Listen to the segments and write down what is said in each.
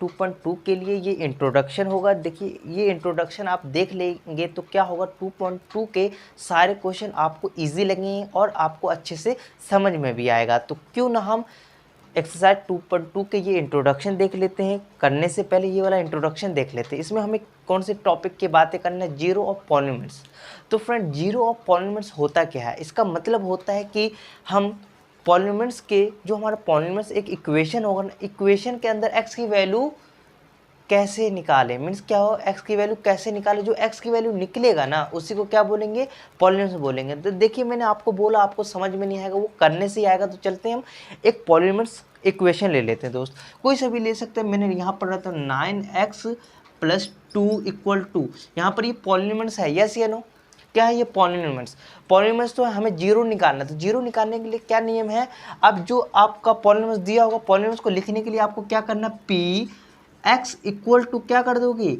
2.2 के लिए ये इंट्रोडक्शन होगा। देखिए ये इंट्रोडक्शन आप देख लेंगे तो क्या होगा, 2.2 के सारे क्वेश्चन आपको इजी लगेंगे और आपको अच्छे से समझ में भी आएगा। तो क्यों ना हम एक्सरसाइज 2.2 के ये इंट्रोडक्शन देख लेते हैं। करने से पहले ये वाला इंट्रोडक्शन देख लेते हैं। इसमें हमें कौन से टॉपिक की बातें करना है, जीरो ऑफ पॉलीनॉमियल्स। तो फ्रेंड जीरो ऑफ पॉलीनॉमियल्स होता क्या है, इसका मतलब होता है कि हम पॉलीनॉमियल्स के जो हमारा पॉलीनॉमियल्स एक इक्वेशन होगा ना, इक्वेशन के अंदर एक्स की वैल्यू कैसे निकाले, मीन्स क्या हो, एक्स की वैल्यू कैसे निकाले, जो एक्स की वैल्यू निकलेगा ना उसी को क्या बोलेंगे, पॉलीनॉमियल्स बोलेंगे। तो देखिए मैंने आपको बोला आपको समझ में नहीं आएगा, वो करने से ही आएगा। तो चलते हैं हम एक पॉलीनॉमियल्स इक्वेशन ले लेते हैं दोस्त, कोई सा भी ले सकते हैं। मैंने यहाँ पर रहा था 9x + 2 = 2। यहाँ पर ये पॉलीनॉमियल्स है, यस या नो, क्या है ये पॉलीनॉमियल्स। पॉलीनॉमियल्स तो हमें जीरो निकालना है। तो जीरो निकालने के लिए क्या नियम है, अब जो आपका पॉलीनॉमियल्स दिया होगा, पॉलीनॉमियल्स को लिखने के लिए आपको क्या करना, पी एक्स इक्वल टू क्या कर दोगे,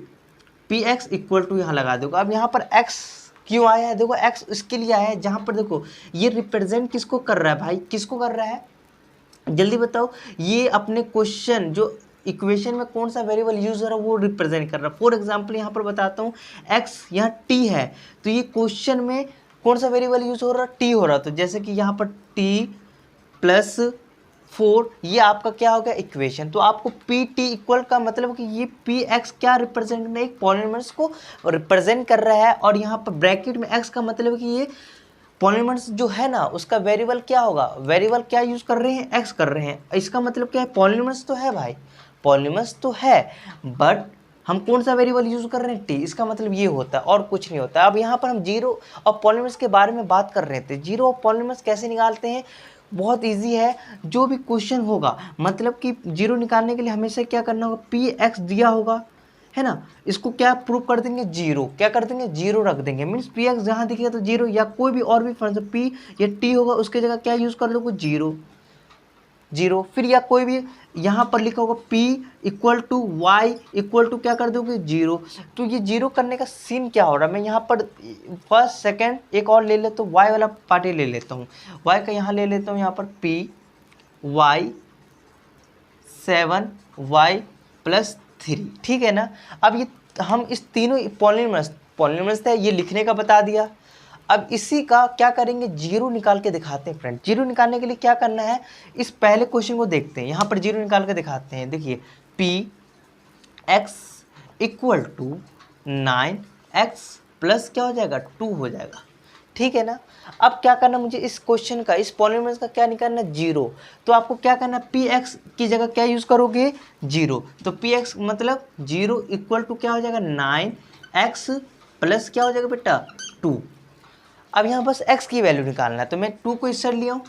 पी एक्स इक्वल टू यहाँ लगा दोगे। अब यहाँ पर एक्स क्यों आया है, देखो एक्स इसके लिए आया है जहाँ पर देखो ये रिप्रेजेंट किसको कर रहा है भाई, किसको कर रहा है, जल्दी बताओ। ये अपने क्वेश्चन जो इक्वेशन में कौन सा वेरिएबल यूज हो रहा है वो रिप्रेजेंट कर रहा है। फॉर एग्जांपल यहाँ पर बताता हूँ, एक्स यहाँ टी है, तो ये क्वेश्चन में कौन सा वेरिएबल यूज हो रहा है, टी हो रहा है। तो जैसे कि यहाँ पर टी + 4 ये आपका क्या हो गया, इक्वेशन। तो आपको पी टी इक्वल का मतलब कि ये पी एक्स क्या रिप्रेजेंट करना है, एक पॉलीनॉमियल्स को रिप्रेजेंट कर रहा है। और यहाँ पर ब्रैकेट में एक्स का मतलब कि ये पॉलीनॉमियल्स जो है ना उसका वेरिएबल क्या होगा, वेरिएबल क्या यूज कर रहे हैं, एक्स कर रहे हैं। इसका मतलब क्या है, पॉलीनॉमियल्स तो है भाई, पॉलीनॉमियल्स तो है, बट हम कौन सा वेरिएबल यूज कर रहे हैं, टी। इसका मतलब ये होता है और कुछ नहीं होता। अब यहाँ पर हम जीरो और पॉलीनॉमियल्स के बारे में बात कर रहे थे। जीरो और पॉलीनॉमियल्स कैसे निकालते हैं, बहुत इजी है। जो भी क्वेश्चन होगा, मतलब कि जीरो निकालने के लिए हमेशा क्या करना होगा, पी एक्स दिया होगा है ना, इसको क्या प्रूव कर देंगे, जीरो, क्या कर देंगे, जीरो रख देंगे। मीन्स पी एक्स जहाँ दिखेगा तो जीरो, या कोई भी और भी फंक्शन पी या टी होगा उसके जगह क्या यूज कर लोगे, जीरो जीरो। फिर या कोई भी यहाँ पर लिखा होगा p = y = क्या कर दोगे, जीरो। तो ये जीरो करने का सीन क्या हो रहा है, मैं यहाँ पर फर्स्ट सेकंड एक और ले लेता हूँ, y वाला पार्ट ले लेता हूँ, y का यहाँ ले लेता हूँ, यहाँ पर p y 7y + 3, ठीक है ना। अब ये हम इस तीनों पॉलीनॉमियल्स थे, ये लिखने का बता दिया। अब इसी का क्या करेंगे, जीरो निकाल के दिखाते हैं फ्रेंड। जीरो निकालने के लिए क्या करना है, इस पहले क्वेश्चन को देखते हैं, यहाँ पर जीरो निकाल के दिखाते हैं। देखिए पी एक्स = 9x + क्या हो जाएगा, 2 हो जाएगा, ठीक है ना। अब क्या करना मुझे, इस क्वेश्चन का, इस पॉलीनॉमियल का क्या निकालना, जीरो। तो आपको क्या करना, पी एक्स की जगह क्या यूज करोगे, जीरो। तो पी एक्स मतलब जीरो = क्या हो जाएगा, 9x + क्या हो जाएगा बेटा, 2। अब यहाँ बस x की वैल्यू निकालना है, तो मैं 2 को इस साइड लिया हूँ,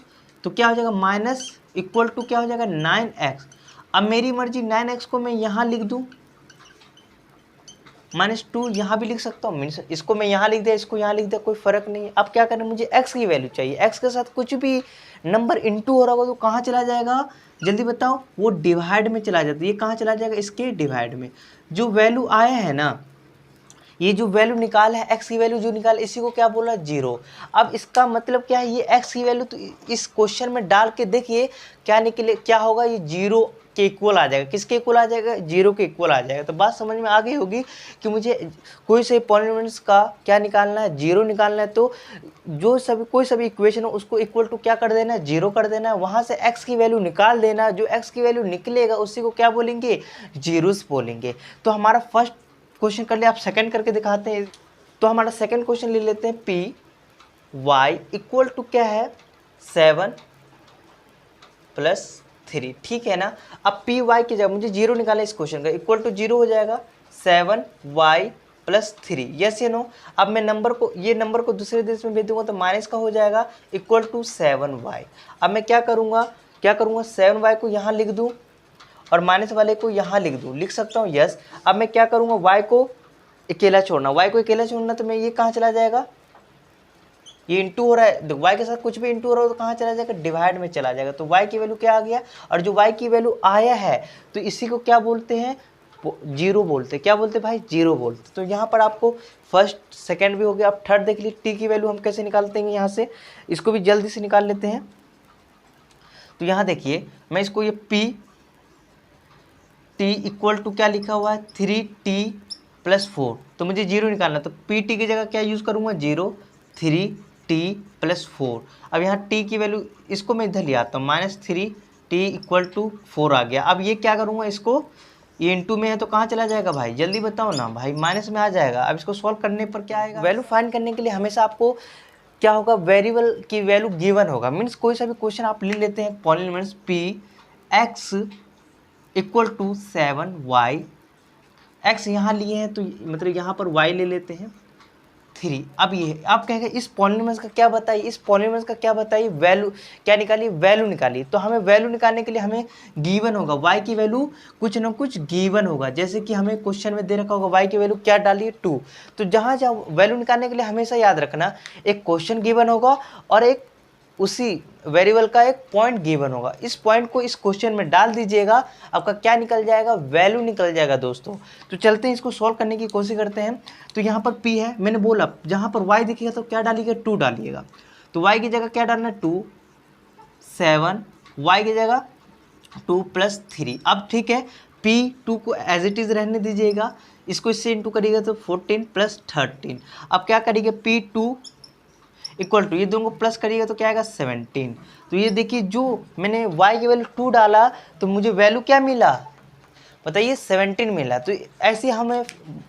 तो क्या हो जाएगा, माइनस इक्वल टू क्या हो जाएगा, 9x। अब मेरी मर्जी 9x को मैं यहाँ लिख दूँ, -2 यहाँ भी लिख सकता हूँ, मीन्स इसको मैं यहाँ लिख दिया, इसको यहाँ लिख दिया, कोई फर्क नहीं है। अब क्या करना है, मुझे x की वैल्यू चाहिए। x के साथ कुछ भी नंबर इंटू हो रहा होगा तो कहाँ चला जाएगा, जल्दी बताओ, वो डिवाइड में चला जाता है। ये कहाँ चला जाएगा, इसके डिवाइड में। जो वैल्यू आया है ना, ये जो वैल्यू निकाला है, x की वैल्यू जो निकाल, इसी को क्या बोला, जीरो। अब इसका मतलब क्या है, ये x की वैल्यू तो इस क्वेश्चन में डाल के देखिए क्या निकले, क्या होगा, ये जीरो के इक्वल आ जाएगा। किसके इक्वल आ जाएगा, जीरो के इक्वल आ जाएगा। तो बात समझ में आ गई होगी कि मुझे कोई से पॉलीनॉमियल्स का क्या निकालना है, जीरो निकालना है। तो जो सभी कोई सभी इक्वेशन हो उसको इक्वल टू क्या कर देना है, जीरो कर देना है। वहाँ से x की वैल्यू निकाल देना, जो x की वैल्यू निकलेगा उसी को क्या बोलेंगे, जीरोस बोलेंगे। तो हमारा फर्स्ट क्वेश्चन कर लिया, आप सेकंड करके दिखाते हैं। तो हमारा सेकंड क्वेश्चन ले लेते हैं, पी वाई = क्या है, 7 + 3, ठीक है ना। अब पी वाई की जगह मुझे जीरो निकालना, इस क्वेश्चन का = जीरो हो जाएगा, 7y + 3, यस या नो। अब मैं नंबर को, ये नंबर को दूसरे देश में भेज दूंगा तो माइनस का हो जाएगा, = 7y। अब मैं क्या करूँगा 7y को यहाँ लिख दूँ और माइनस वाले को यहाँ लिख दूँ, लिख सकता हूँ, यस। अब मैं क्या करूँगा, y को अकेला छोड़ना, तो मैं ये कहाँ चला जाएगा, ये इंटू हो रहा है, y के साथ कुछ भी इंटू हो रहा हो तो कहाँ चला जाएगा, डिवाइड में चला जाएगा। तो y की वैल्यू क्या आ गया, और जो y की वैल्यू आया है तो इसी को क्या बोलते हैं, जीरो बोलते हैं। क्या बोलते हैं भाई, जीरो बोलते। तो यहाँ पर आपको फर्स्ट सेकंड भी हो गया। आप थर्ड देख लीजिए, t की वैल्यू हम कैसे निकालते हैं, यहाँ से इसको भी जल्दी से निकाल लेते हैं। तो यहाँ देखिए, मैं इसको ये p टी इक्वल टू क्या लिखा हुआ है 3t+4, तो मुझे 0 निकालना, तो पी टी की जगह क्या यूज़ करूँगा 0, 3t+4। अब यहाँ t की वैल्यू इसको मैं इधर ले आता हूँ, -3t=4 आ गया। अब ये क्या करूँगा, इसको ये इंटू में है तो कहाँ चला जाएगा भाई, जल्दी बताओ ना भाई, माइनस में आ जाएगा। अब इसको सॉल्व करने पर क्या आएगा, वैल्यू फाइंड करने के लिए हमेशा आपको क्या होगा, वेरिएबल की वैल्यू गिवन होगा। मीन्स कोई सा भी क्वेश्चन आप ले लेते हैं, पॉलिनोमियल्स p(x) = 7y, x यहाँ लिए हैं तो मतलब यहाँ पर y ले लेते हैं 3। अब ये आप कहेंगे इस पॉलिनोमियल्स का क्या बताइए, इस पॉलिनोमियल्स का क्या बताइए, वैल्यू क्या निकालिए, वैल्यू निकालिए। तो हमें वैल्यू निकालने के लिए हमें गिवन होगा, y की वैल्यू कुछ ना कुछ गिवन होगा। जैसे कि हमें क्वेश्चन में दे रखा होगा y की वैल्यू क्या डालिए 2। तो जहाँ जहाँ वैल्यू निकालने के लिए हमेशा याद रखना, एक क्वेश्चन गिवन होगा और एक उसी वेरिएबल का एक पॉइंट गिवन होगा। इस पॉइंट को इस क्वेश्चन में डाल दीजिएगा, आपका क्या निकल जाएगा, वैल्यू निकल जाएगा दोस्तों। तो चलते हैं इसको सॉल्व करने की कोशिश करते हैं। तो यहाँ पर p है, मैंने बोला जहाँ पर y दिखेगा तो क्या डालिएगा 2 डालिएगा। तो y की जगह क्या डालना है 2, 7, y की जगह 2+3। अब ठीक है, p2 को एज इट इज़ रहने दीजिएगा, इसको इससे इंटू करिएगा तो 14+13। अब क्या करिएगा p2 इक्वल टू ये दोनों को प्लस करिएगा तो क्या आएगा 17। तो ये देखिए जो मैंने y की वैल्यू 2 डाला तो मुझे वैल्यू क्या मिला बताइए 17 मिला। तो ऐसे हमें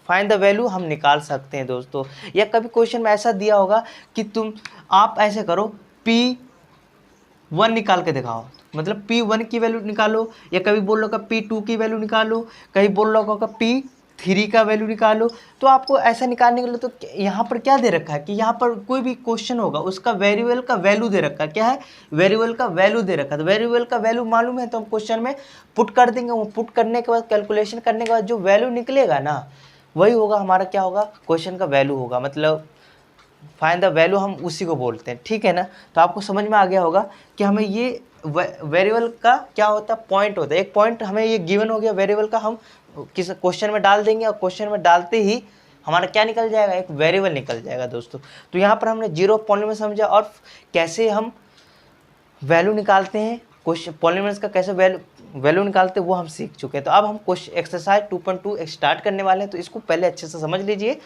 फाइंड द वैल्यू हम निकाल सकते हैं दोस्तों। या कभी क्वेश्चन में ऐसा दिया होगा कि आप ऐसे करो p1 निकाल के दिखाओ, मतलब p1 की वैल्यू निकालो, या कभी बोल रहा होगा p2 की वैल्यू निकालो, कहीं बोल रहा होगा p3 का वैल्यू निकालो। तो आपको ऐसा निकालने के लिए तो यहाँ पर क्या दे रखा है कि यहाँ पर कोई भी क्वेश्चन होगा उसका वेरिएबल का वैल्यू दे रखा है। क्या है, वेरिएबल का वैल्यू दे रखा है। तो वेरिएबल का वैल्यू मालूम है तो हम क्वेश्चन में पुट कर देंगे। वो पुट करने के बाद कैलकुलेशन करने के बाद जो वैल्यू निकलेगा ना, वही होगा हमारा क्या होगा, क्वेश्चन का वैल्यू होगा। मतलब फाइंड द वैल्यू हम उसी को बोलते हैं, ठीक है ना। तो आपको समझ में आ गया होगा कि हमें ये वेरिएबल का क्या होता है, पॉइंट होता है। एक पॉइंट हमें ये गिवन हो गया वेरिएबल का, हम किस क्वेश्चन में डाल देंगे और क्वेश्चन में डालते ही हमारा क्या निकल जाएगा, एक वेरिएबल निकल जाएगा दोस्तों। तो यहाँ पर हमने जीरो पॉलिनोमियल समझा और कैसे हम वैल्यू निकालते हैं, क्वेश्चन पॉलिनोमियल्स का कैसे वैल्यू निकालते हैं वो हम सीख चुके हैं। तो अब हम क्वेश्चन एक्सरसाइज 2.2 स्टार्ट करने वाले हैं, तो इसको पहले अच्छे से समझ लीजिए।